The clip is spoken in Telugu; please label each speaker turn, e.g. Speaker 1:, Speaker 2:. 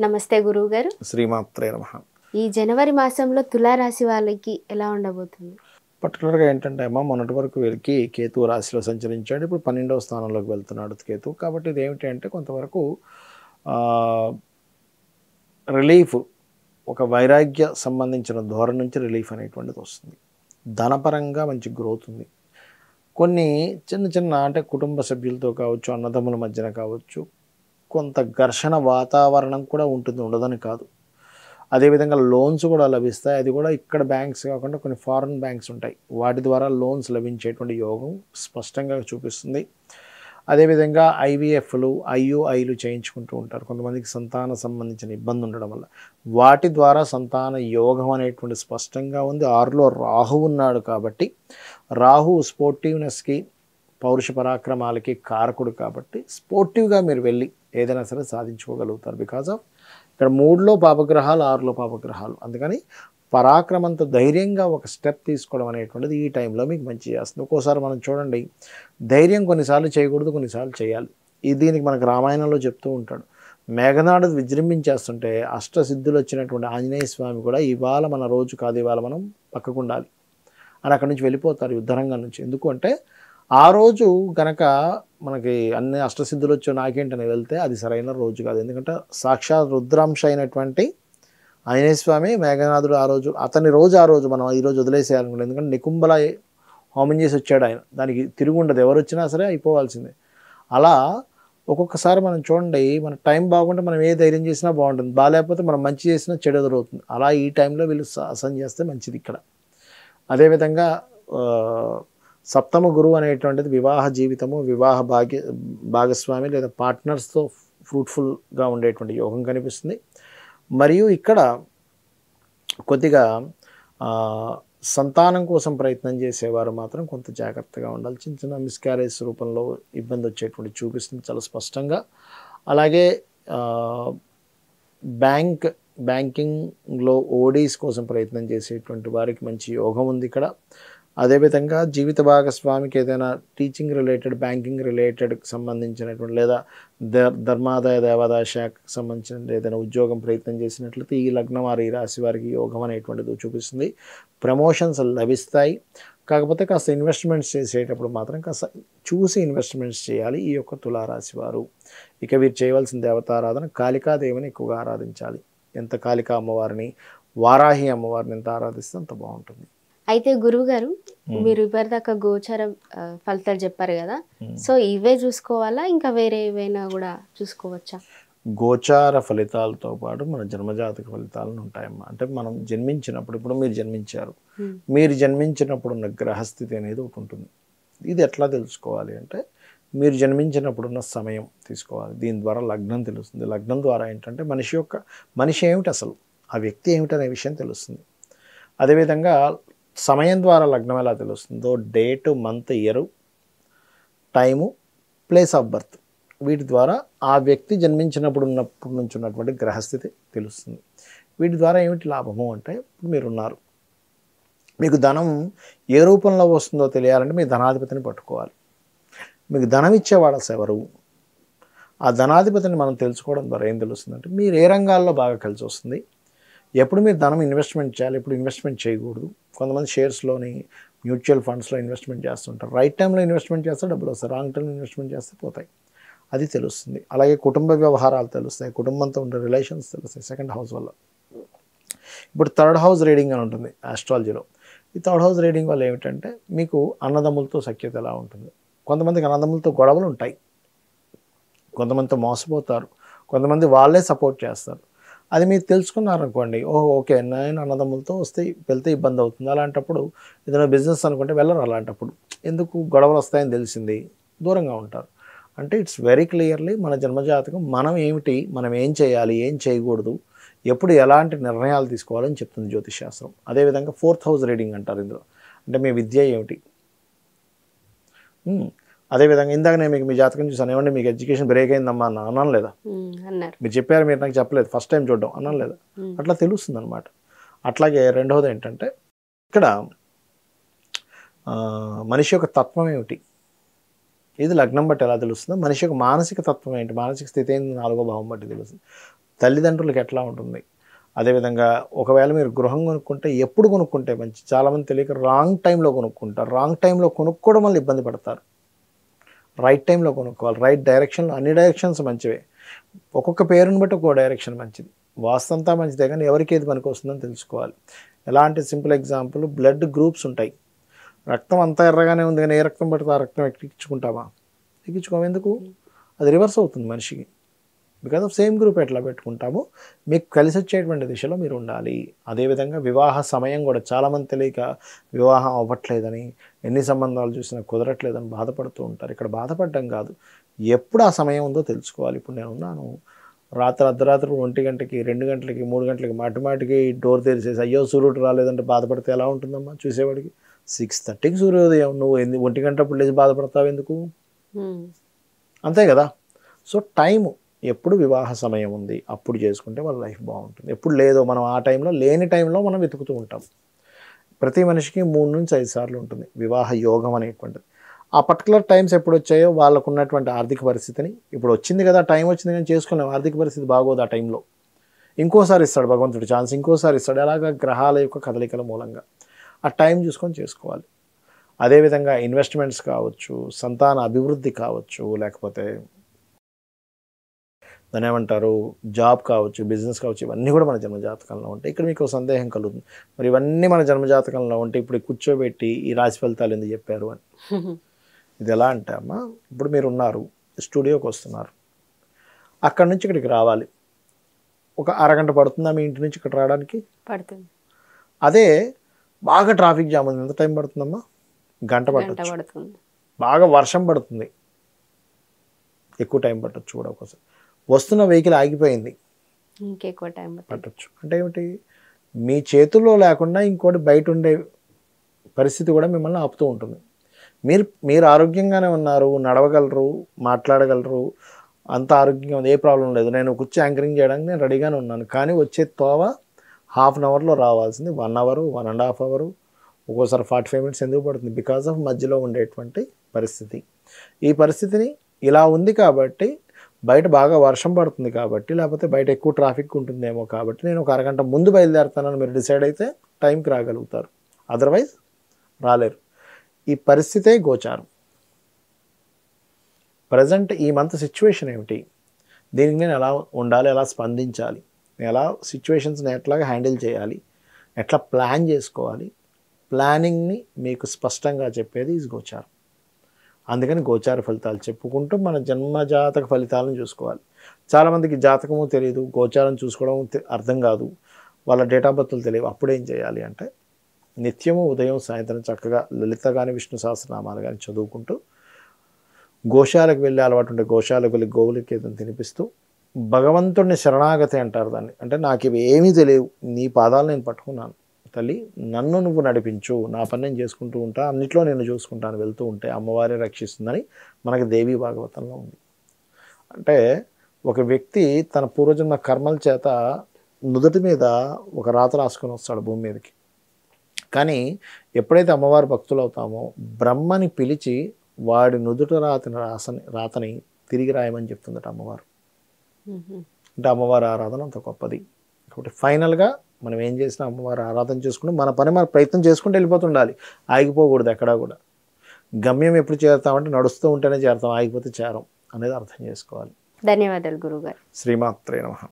Speaker 1: నమస్తే గురువు గారు.
Speaker 2: శ్రీమాత్రే నమః.
Speaker 1: ఈ జనవరి మాసంలో తులారాశి వాళ్ళకి ఎలా ఉండబోతుంది?
Speaker 2: పర్టికులర్‌గా ఏంటంటే అమ్మ మొన్నటి వరకు వీళ్ళకి కేతువు రాశిలో సంచరించాడు. ఇప్పుడు 12వ స్థానంలోకి వెళ్తున్నాడు కేతువు. కాబట్టి ఇదేమిటి అంటే కొంతవరకు ఆహ్, రిలీఫ్ ఒక వైరాగ్య సంబంధించిన ధోరణి నుంచి రిలీఫ్ అనేటువంటిది వస్తుంది. ధనపరంగా మంచి గ్రోత్ ఉంది. కొన్ని చిన్న చిన్న అంటే కుటుంబ సభ్యులతో కావచ్చు, అన్నదమ్ముల మధ్యన కావచ్చు, కొంత ఘర్షణ వాతావరణం కూడా ఉంటుంది, ఉండదని కాదు. అదేవిధంగా లోన్స్ కూడా లభిస్తాయి. అది కూడా ఇక్కడ బ్యాంక్స్ కాకుండా కొన్ని ఫారిన్ బ్యాంక్స్ ఉంటాయి. వాటి ద్వారా లోన్స్ లభించేటువంటి యోగం స్పష్టంగా చూపిస్తుంది. అదేవిధంగా ఐవీఎఫ్లు, ఐయుఐలు చేయించుకుంటూ ఉంటారు. కొంతమందికి సంతాన సంబంధించిన ఇబ్బంది ఉండడం వల్ల వాటి ద్వారా సంతాన యోగం అనేటువంటి స్పష్టంగా ఉంది. 6లో రాహు ఉన్నాడు కాబట్టి రాహు స్పోర్టివ్నెస్కి, పౌరుష పరాక్రమాలకి కారకుడు కాబట్టి స్పోర్టివ్గా మీరు వెళ్ళి ఏదైనా సరే సాధించుకోగలుగుతారు. బికాజ్ ఆఫ్ ఇక్కడ 3లో పాపగ్రహాలు, 6లో పాపగ్రహాలు. అందుకని పరాక్రమంతో ధైర్యంగా ఒక స్టెప్ తీసుకోవడం అనేటువంటిది ఈ టైంలో మీకు మంచి చేస్తుంది. ఒక్కోసారి మనం చూడండి, ధైర్యం కొన్నిసార్లు చేయకూడదు, కొన్నిసార్లు చేయాలి. దీనికి మనకు రామాయణంలో చెప్తూ ఉంటాడు. మేఘనాడు విజృంభించేస్తుంటే అష్టసిద్ధులు వచ్చినటువంటి ఆంజనేయ స్వామి కూడా ఇవాళ మన రోజు కాదు, ఇవాళ మనం పక్కకు ఉండాలి అని అక్కడి నుంచి వెళ్ళిపోతారు యుద్ధరంగం నుంచి. ఎందుకు అంటే ఆ రోజు కనుక మనకి అన్ని అష్టసిద్ధులు వచ్చి నాకేంటని వెళ్తే అది సరైన రోజు కాదు. ఎందుకంటే సాక్షాత్ రుద్రాంశ అయినటువంటి ఆంజనేయ స్వామి మేఘనాథుడు ఆ రోజు, అతని రోజు ఆ రోజు మనం ఈరోజు వదిలేసేయాలనుకుంటే, ఎందుకంటే నికుంభల హోమం చేసి వచ్చాడు ఆయన. దానికి తిరుగుండదు, ఎవరు వచ్చినా సరే అయిపోవాల్సిందే. అలా ఒక్కొక్కసారి మనం చూడండి, మన టైం బాగుంటే మనం ఏ ధైర్యం చేసినా బాగుంటుంది, బాగాలేకపోతే మనం మంచి చేసినా చెడు ఎదురవుతుంది. అలా ఈ టైంలో వీళ్ళు సాహసం చేస్తే మంచిది ఇక్కడ. అదేవిధంగా సప్తమ గురువు అనేటువంటిది వివాహ జీవితము, వివాహ భాగస్వామి లేదా పార్ట్నర్స్తో ఫ్రూట్ఫుల్గా ఉండేటువంటి యోగం కనిపిస్తుంది. మరియు ఇక్కడ కొద్దిగా సంతానం కోసం ప్రయత్నం చేసేవారు మాత్రం కొంత జాగ్రత్తగా ఉండాలి. చిన్న చిన్న మిస్క్యారేజ్ రూపంలో ఇబ్బంది వచ్చేటువంటి చూపిస్తుంది చాలా స్పష్టంగా. అలాగే బ్యాంకింగ్లో ఓడీస్ కోసం ప్రయత్నం చేసేటువంటి వారికి మంచి యోగం ఉంది ఇక్కడ. అదేవిధంగా జీవిత భాగస్వామికి ఏదైనా టీచింగ్ రిలేటెడ్, బ్యాంకింగ్ రిలేటెడ్ సంబంధించినటువంటి లేదా ధర్మాదాయ దేవాదాయ శాఖకు సంబంధించిన ఏదైనా ఉద్యోగం ప్రయత్నం చేసినట్లయితే ఈ లగ్నం వారి, ఈ రాశి వారికి యోగం అనేటువంటిది చూపిస్తుంది. ప్రమోషన్స్ లభిస్తాయి. కాకపోతే కాస్త ఇన్వెస్ట్మెంట్స్ చేసేటప్పుడు మాత్రం కాస్త చూసి ఇన్వెస్ట్మెంట్స్ చేయాలి ఈ యొక్క తులారాశి వారు. ఇక వీరు చేయవలసిన దేవతారాధన కాళికాదేవిని ఎక్కువగా ఆరాధించాలి. ఎంత కాళికా అమ్మవారిని, వారాహి అమ్మవారిని ఎంత ఆరాధిస్తే అంత బాగుంటుంది.
Speaker 1: అయితే గురువు గారు, మీరు ఇప్పటిదాకా గోచారం ఫలితాలు చెప్పారు కదా, సో ఇవే చూసుకోవాలా, ఇంకా వేరే ఏవైనా కూడా చూసుకోవచ్చా?
Speaker 2: గోచార ఫలితాలతో పాటు మన జన్మజాతక ఫలితాలను ఉంటాయమ్మా. అంటే మనం జన్మించినప్పుడు, ఇప్పుడు మీరు జన్మించారు, మీరు జన్మించినప్పుడు ఉన్న గ్రహస్థితి అనేది ఒకటి ఉంటుంది. ఇది ఎట్లా తెలుసుకోవాలి అంటే మీరు జన్మించినప్పుడున్న సమయం తీసుకోవాలి. దీని ద్వారా లగ్నం తెలుస్తుంది. లగ్నం ద్వారా ఏంటంటే మనిషి ఏమిటి, అసలు ఆ వ్యక్తి ఏమిటి అనే విషయం తెలుస్తుంది. అదేవిధంగా సమయం ద్వారా లగ్నం ఎలా తెలుస్తుందో date, month, year, time, place of birth, వీటి ద్వారా ఆ వ్యక్తి జన్మించినప్పుడు నుంచి ఉన్నటువంటి గ్రహస్థితి తెలుస్తుంది. వీటి ద్వారా ఏమిటి లాభము అంటే, మీరున్నారు, మీకు ధనం ఏ రూపంలో వస్తుందో తెలియాలంటే మీ ధనాధిపతిని పట్టుకోవాలి. మీకు ధనం ఇచ్చేవాడు అసలు ఎవరు, ఆ ధనాధిపతిని మనం తెలుసుకోవడం ద్వారా ఏం తెలుస్తుందంటే మీరు ఏ రంగాల్లో బాగా కలిసి వస్తుంది, ఎప్పుడు మీరు ధనం ఇన్వెస్ట్మెంట్ చేయాలి, ఎప్పుడు ఇన్వెస్ట్మెంట్ చేయకూడదు. కొంతమంది షేర్స్లోని, మ్యూచువల్ ఫండ్స్లో ఇన్వెస్ట్మెంట్ చేస్తుంటారు. రైట్ టైంలో ఇన్వెస్ట్మెంట్ చేస్తే డబ్బులు వస్తాయి, రాంగ్ టైంలో ఇన్వెస్ట్మెంట్ చేస్తే పోతాయి. అది తెలుస్తుంది. అలాగే కుటుంబ వ్యవహారాలు తెలుస్తాయి, కుటుంబంతో ఉండే రిలేషన్స్ తెలుస్తాయి సెకండ్ హౌస్ వల్ల. ఇప్పుడు థర్డ్ హౌస్ రీడింగ్ అని ఉంటుంది ఆస్ట్రాలజీలో. ఈ థర్డ్ హౌస్ రీడింగ్ వల్ల ఏమిటంటే మీకు అన్నదమ్ములతో సఖ్యత ఎలా ఉంటుంది. కొంతమందికి అన్నదమ్ములతో గొడవలు ఉంటాయి, కొంతమందితో మోసపోతారు, కొంతమంది వాళ్ళే సపోర్ట్ చేస్తారు. అది మీరు తెలుసుకున్నారనుకోండి, ఓకే నేను అన్నదమ్ములతో వెళ్తే ఇబ్బంది అవుతుంది. అలాంటప్పుడు ఏదైనా బిజినెస్ అనుకుంటే వెళ్ళరు. అలాంటప్పుడు ఎందుకు గొడవలు వస్తాయని తెలిసింది, దూరంగా ఉంటారు. అంటే ఇట్స్ వెరీ క్లియర్లీ మన జన్మజాతకం మనం ఏమిటి, మనం ఏం చేయాలి, ఏం చేయకూడదు, ఎప్పుడు ఎలాంటి నిర్ణయాలు తీసుకోవాలని చెప్తుంది జ్యోతిష్ శాస్త్రం. అదేవిధంగా ఫోర్త్ హౌస్ రీడింగ్ అంటారు ఇందులో. అంటే మీ విద్య ఏమిటి. అదేవిధంగా ఇందాక నేను మీకు మీ జాతకం చూసాను, ఏమంటే మీకు ఎడ్యుకేషన్ బ్రేక్ అయిందమ్మా అన్నాను లేదా, మీరు చెప్పారు, మీరు నాకు చెప్పలేదు, ఫస్ట్ టైం చూడడం అన్నాను లేదా, అట్లా తెలుస్తుంది అనమాట. అట్లాగే రెండవది ఏంటంటే ఇక్కడ మనిషి యొక్క తత్వం ఏమిటి, ఇది లగ్నం బట్టి ఎలా తెలుస్తుందో మనిషి యొక్క మానసిక తత్వం ఏంటి, మానసిక స్థితి ఏంటి, 4వ భావం బట్టి తెలుస్తుంది. తల్లిదండ్రులకు ఎట్లా ఉంటుంది, అదేవిధంగా ఒకవేళ మీరు గృహం కొనుక్కుంటే ఎప్పుడు కొనుక్కుంటే మంచి, చాలామంది తెలియక రాంగ్ టైంలో కొనుక్కుంటారు. రాంగ్ టైంలో కొనుక్కోవడం వల్ల ఇబ్బంది పడతారు. రైట్ టైంలో కొనుక్కోవాలి, రైట్ డైరెక్షన్లో. అన్ని డైరెక్షన్స్ మంచివే, ఒక్కొక్క పేరుని బట్టి ఒక్కో డైరెక్షన్ మంచిది. వాస్తంతా మంచిదే, కానీ ఎవరికి ఏది పనికి వస్తుందని తెలుసుకోవాలి. ఎలా అంటే సింపుల్ ఎగ్జాంపుల్, బ్లడ్ గ్రూప్స్ ఉంటాయి. రక్తం అంతా ఎర్రగానే ఉంది కానీ ఏ రక్తం పడితే ఆ రక్తం ఎక్కించుకుంటామా? ఎక్కించుకోము. ఎందుకు? అది రివర్స్ అవుతుంది మనిషికి. బికాజ్ ఆఫ్ సేమ్ గ్రూప్ ఎట్లా పెట్టుకుంటామో మీకు కలిసి వచ్చేటువంటి దిశలో మీరు ఉండాలి. అదేవిధంగా వివాహ సమయం కూడా చాలామంది తెలియక వివాహం అవ్వట్లేదని, ఎన్ని సంబంధాలు చూసినా కుదరట్లేదని బాధపడుతూ ఉంటారు. ఇక్కడ బాధపడడం కాదు, ఎప్పుడు ఆ సమయం ఉందో తెలుసుకోవాలి. ఇప్పుడు నేను ఉన్నాను, రాత్రి అర్ధరాత్రి 1 గంటకి 2 గంటలకి 3 గంటలకి మాటిమాటికి డోర్ తెరిచేసి అయ్యో సూర్యుడు రాలేదంటే బాధపడితే ఎలా ఉంటుందమ్మా చూసేవాడికి? 6:30కి సూర్యోదయం, నువ్వు 1 గంటప్పుడు లేచి బాధపడతావు ఎందుకు? అంతే కదా. సో టైము, ఎప్పుడు వివాహ సమయం ఉంది అప్పుడు చేసుకుంటే వాళ్ళ లైఫ్ బాగుంటుంది. ఎప్పుడు లేదో మనం ఆ టైంలో, లేని టైంలో మనం వెతుకుతూ ఉంటాం. ప్రతి మనిషికి 3 నుంచి 5 సార్లు ఉంటుంది వివాహ యోగం అనేటువంటిది. ఆ పర్టికులర్ టైమ్స్ ఎప్పుడు వచ్చాయో వాళ్ళకు ఉన్నటువంటి ఆర్థిక పరిస్థితిని, ఇప్పుడు వచ్చింది కదా టైం వచ్చింది కానీ చేసుకోలేము, ఆర్థిక పరిస్థితి బాగోదు ఆ టైంలో, ఇంకోసారి ఇస్తాడు భగవంతుడు ఛాన్స్, ఇంకోసారి ఇస్తాడు. అలాగా గ్రహాల యొక్క కదలికల మూలంగా ఆ టైం చూసుకొని చేసుకోవాలి. అదేవిధంగా ఇన్వెస్ట్మెంట్స్ కావచ్చు, సంతాన అభివృద్ధి కావచ్చు, లేకపోతే దాని ఏమంటారు జాబ్ కావచ్చు, బిజినెస్ కావచ్చు, ఇవన్నీ కూడా మన జన్మజాతకంలో ఉంటాయి. ఇక్కడ మీకు సందేహం కలుగుతుంది, మరి ఇవన్నీ మన జన్మజాతకంలో ఉంటే ఇప్పుడు కూర్చోబెట్టి ఈ రాశి ఫలితాలు ఎందుకు చెప్పారు అని. ఇది ఎలా అంటే అమ్మా, ఇప్పుడు మీరు ఉన్నారు, స్టూడియోకి వస్తున్నారు, అక్కడి నుంచి ఇక్కడికి రావాలి, ఒక అరగంట పడుతుందా మీ ఇంటి నుంచి ఇక్కడ రావడానికి?
Speaker 1: పడుతుంది.
Speaker 2: అదే బాగా ట్రాఫిక్ జామ్ ఉంది, ఎంత టైం పడుతుందమ్మా? గంట పడుతుంది. బాగా వర్షం పడుతుంది, ఎక్కువ టైం పట్టచ్చు కూడా. ఒకసారి వస్తున్న వెహికల్ ఆగిపోయింది,
Speaker 1: ఇంకెక్కువ టైం
Speaker 2: పట్టచ్చు. అంటే ఏమిటి? మీ చేతుల్లో లేకుండా ఇంకోటి బయట ఉండే పరిస్థితి కూడా మిమ్మల్ని ఆపుతూ ఉంటుంది. మీరు ఆరోగ్యంగానే ఉన్నారు, నడవగలరు, మాట్లాడగలరు, అంత ఆరోగ్యంగా ఉంది, ఏ ప్రాబ్లం లేదు, నేను కూర్చో యాంకరింగ్ చేయడానికి నేను రెడీగానే ఉన్నాను. కానీ వచ్చే తోవ హాఫ్ అన్ అవర్లో రావాల్సింది 1 అవర్, 1.5 అవర్, ఒక్కోసారి 45 మినిట్స్ ఎందుకు పడుతుంది? బికాజ్ ఆఫ్ మధ్యలో ఉండేటువంటి పరిస్థితి. ఈ పరిస్థితిని ఇలా ఉంది కాబట్టి, బయట బాగా వర్షం పడుతుంది కాబట్టి, లేకపోతే బయట ఎక్కువ ట్రాఫిక్ ఉంటుందేమో కాబట్టి నేను ఒక అరగంట ముందు బయలుదేరుతానని మీరు డిసైడ్ అయితే టైంకి రాగలుగుతారు, అదర్వైజ్ రాలేరు. ఈ పరిస్థితే గోచారం. ప్రజెంట్ ఈ మంత్ సిచ్యువేషన్ ఏమిటి, దీనికి నేను ఎలా ఉండాలి, ఎలా స్పందించాలి, ఎలా సిచ్యువేషన్స్ని ఎట్లాగా హ్యాండిల్ చేయాలి, ఎట్లా ప్లాన్ చేసుకోవాలి, ప్లానింగ్ని మీకు స్పష్టంగా చెప్పేది ఈ గోచారం. అందుకని గోచార ఫలితాలు చెప్పుకుంటూ మన జన్మజాతక ఫలితాలను చూసుకోవాలి. చాలామందికి జాతకము తెలియదు, గోచారం చూసుకోవడం అర్థం కాదు, వాళ్ళ డేట్ ఆఫ్ బర్త్లు తెలియవు. అప్పుడేం చేయాలి అంటే, నిత్యము ఉదయం సాయంత్రం చక్కగా లలిత కానీ విష్ణు సహస్రనామాలు కానీ చదువుకుంటూ, గోశాలకు వెళ్ళే అలవాటు ఉంటే గోశాలకు వెళ్ళి గోవులకి ఏదైనా తినిపిస్తూ, భగవంతుడిని శరణాగతి అంటారు దాన్ని. అంటే నాకు ఇవి ఏమీ తెలియవు, నీ పాదాలు నేను పట్టుకున్నాను తల్లి, నన్ను నువ్వు నడిపించు, నా పని నేను చేసుకుంటూ ఉంటా, అన్నిట్లో నేను చూసుకుంటాను, వెళ్తూ ఉంటే అమ్మవారే రక్షిస్తుందని మనకి దేవీ భాగవతంలో ఉంది. అంటే ఒక వ్యక్తి తన పూర్వజన్మ కర్మల చేత నుదుటి మీద ఒక రాత రాసుకొని వస్తాడు భూమి మీదకి. కానీ ఎప్పుడైతే అమ్మవారి భక్తులు అవుతామో, బ్రహ్మని పిలిచి వాడి నుదుట రాతని తిరిగి రాయమని చెప్తుందట అమ్మవారు. అంటే అమ్మవారి ఆరాధన అంత గొప్పది. కాబట్టి ఫైనల్గా మనం ఏం చేసినా అమ్మవారి ఆరాధన చేసుకుంటూ మన పని మన ప్రయత్నం చేసుకుంటూ వెళ్ళిపోతుండాలి, ఆగిపోకూడదు ఎక్కడా కూడా. గమ్యం ఎప్పుడు చేరుతామంటే నడుస్తూ ఉంటేనే చేరుతాం, ఆగిపోతే చేరం అనేది అర్థం చేసుకోవాలి.
Speaker 1: ధన్యవాదాలు గురుగారు.
Speaker 2: శ్రీమాత్రే నమః.